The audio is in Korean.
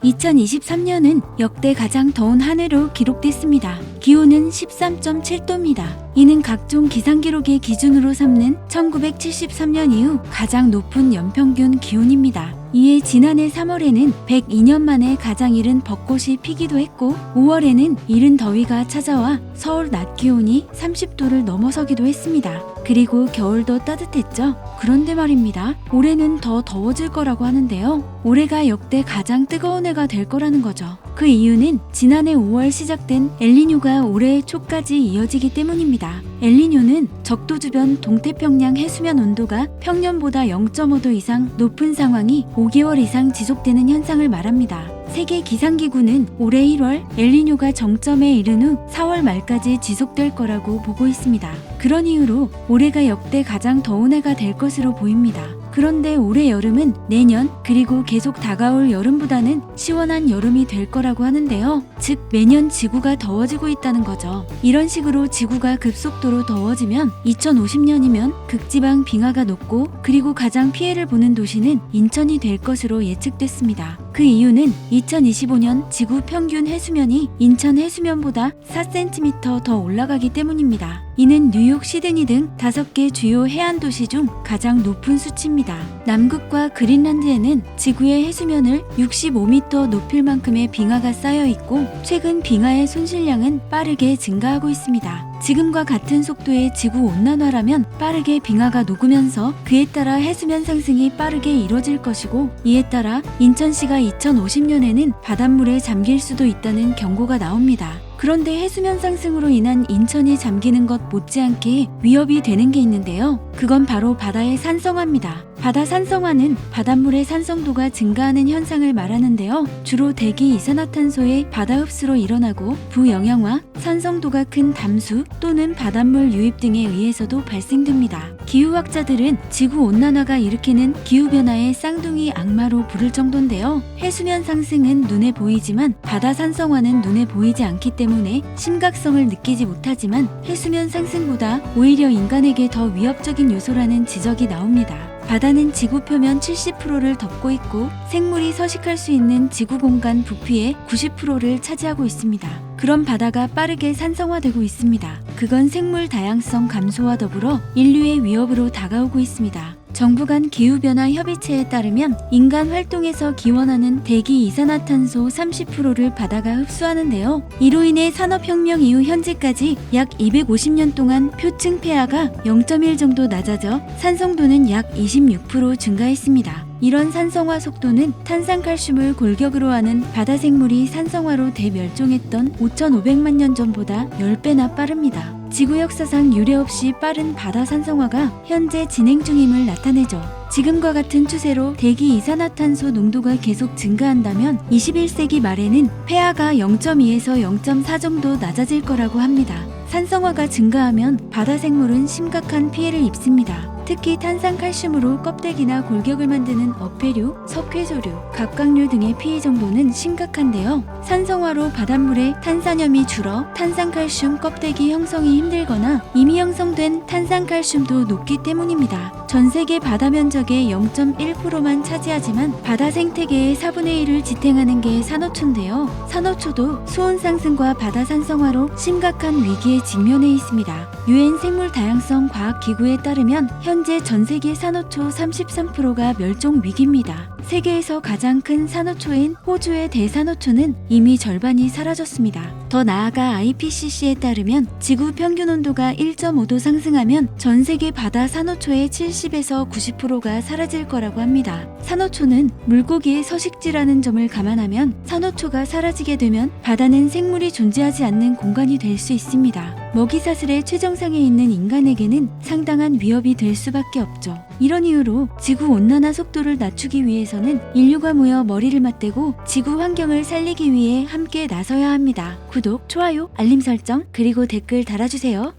2023년은 역대 가장 더운 한 해로 기록됐습니다. 기온은 13.7도입니다. 이는 각종 기상 기록의 기준으로 삼는 1973년 이후 가장 높은 연평균 기온입니다. 이에 지난해 3월에는 102년 만에 가장 이른 벚꽃이 피기도 했고 5월에는 이른 더위가 찾아와 서울 낮 기온이 30도를 넘어서기도 했습니다. 그리고 겨울도 따뜻했죠. 그런데 말입니다. 올해는 더 더워질 거라고 하는데요. 올해가 역대 가장 뜨거운 해가 될 거라는 거죠. 그 이유는 지난해 5월 시작된 엘니뇨가 올해 초까지 이어지기 때문입니다. 엘니뇨는 적도 주변 동태평양 해수면 온도가 평년보다 0.5도 이상 높은 상황이 5개월 이상 지속되는 현상을 말합니다. 세계 기상기구는 올해 1월 엘니뇨가 정점에 이른 후 4월 말까지 지속될 거라고 보고 있습니다. 그런 이유로 올해가 역대 가장 더운 해가 될 것으로 보입니다. 그런데 올해 여름은 내년 그리고 계속 다가올 여름보다는 시원한 여름이 될 거라고 하는데요. 즉 매년 지구가 더워지고 있다는 거죠. 이런 식으로 지구가 급속도로 더워지면 2050년이면 극지방 빙하가 녹고 그리고 가장 피해를 보는 도시는 인천이 될 것으로 예측됐습니다. 그 이유는 2025년 지구 평균 해수면이 인천 해수면보다 4cm 더 올라가기 때문입니다. 이는 뉴욕, 시드니 등 5개 주요 해안 도시 중 가장 높은 수치입니다. 남극과 그린란드에는 지구의 해수면을 65m 높일 만큼의 빙하가 쌓여 있고 최근 빙하의 손실량은 빠르게 증가하고 있습니다. 지금과 같은 속도의 지구 온난화라면 빠르게 빙하가 녹으면서 그에 따라 해수면 상승이 빠르게 이뤄질 것이고 이에 따라 인천시가 2050년에는 바닷물에 잠길 수도 있다는 경고가 나옵니다. 그런데 해수면 상승으로 인한 인천이 잠기는 것 못지않게 위협이 되는 게 있는데요. 그건 바로 바다의 산성화입니다. 바다 산성화는 바닷물의 산성도가 증가하는 현상을 말하는데요. 주로 대기 이산화탄소의 바다 흡수로 일어나고 부영향화, 산성도가 큰 담수 또는 바닷물 유입 등에 의해서도 발생됩니다. 기후학자들은 지구온난화가 일으키는 기후변화의 쌍둥이 악마로 부를 정도인데요. 해수면 상승은 눈에 보이지만 바다 산성화는 눈에 보이지 않기 때문에 심각성을 느끼지 못하지만 해수면 상승보다 오히려 인간에게 더 위협적인 요소라는 지적이 나옵니다. 바다는 지구 표면 70%를 덮고 있고 생물이 서식할 수 있는 지구 공간 부피의 90%를 차지하고 있습니다. 그런 바다가 빠르게 산성화되고 있습니다. 그건 생물 다양성 감소와 더불어 인류의 위협으로 다가오고 있습니다. 정부 간 기후변화 협의체에 따르면 인간 활동에서 기원하는 대기 이산화탄소 30%를 바다가 흡수하는데요. 이로 인해 산업혁명 이후 현재까지 약 250년 동안 표층 폐하가 0.1 정도 낮아져 산성도는 약 26% 증가했습니다. 이런 산성화 속도는 탄산칼슘을 골격으로 하는 바다 생물이 산성화로 대멸종했던 5,500만 년 전보다 10배나 빠릅니다. 지구 역사상 유례없이 빠른 바다 산성화가 현재 진행 중임을 나타내죠. 지금과 같은 추세로 대기 이산화탄소 농도가 계속 증가한다면 21세기 말에는 폐하가 0.2에서 0.4 정도 낮아질 거라고 합니다. 산성화가 증가하면 바다 생물은 심각한 피해를 입습니다. 특히 탄산칼슘으로 껍데기나 골격을 만드는 어패류, 석회조류, 갑각류 등의 피해 정도는 심각한데요. 산성화로 바닷물에 탄산염이 줄어 탄산칼슘 껍데기 형성이 힘들거나 이미 형성된 탄산칼슘도 높기 때문입니다. 전 세계 바다 면적의 0.1%만 차지하지만 바다 생태계의 4분의 1을 지탱하는 게 산호초인데요. 산호초도 수온 상승과 바다 산성화로 심각한 위기에 직면해 있습니다. 유엔 생물 다양성 과학 기구에 따르면 현재 전 세계 산호초 33%가 멸종 위기입니다. 세계에서 가장 큰 산호초인 호주의 대산호초는 이미 절반이 사라졌습니다. 더 나아가 IPCC에 따르면 지구 평균 온도가 1.5도 상승하면 전 세계 바다 산호초의 70에서 90%가 사라질 거라고 합니다. 산호초는 물고기의 서식지라는 점을 감안하면 산호초가 사라지게 되면 바다는 생물이 존재하지 않는 공간이 될 수 있습니다. 먹이사슬의 최정상에 있는 인간에게는 상당한 위협이 될 수밖에 없죠. 이런 이유로 지구 온난화 속도를 낮추기 위해서는 인류가 모여 머리를 맞대고 지구 환경을 살리기 위해 함께 나서야 합니다. 구독, 좋아요, 알림 설정, 그리고 댓글 달아주세요.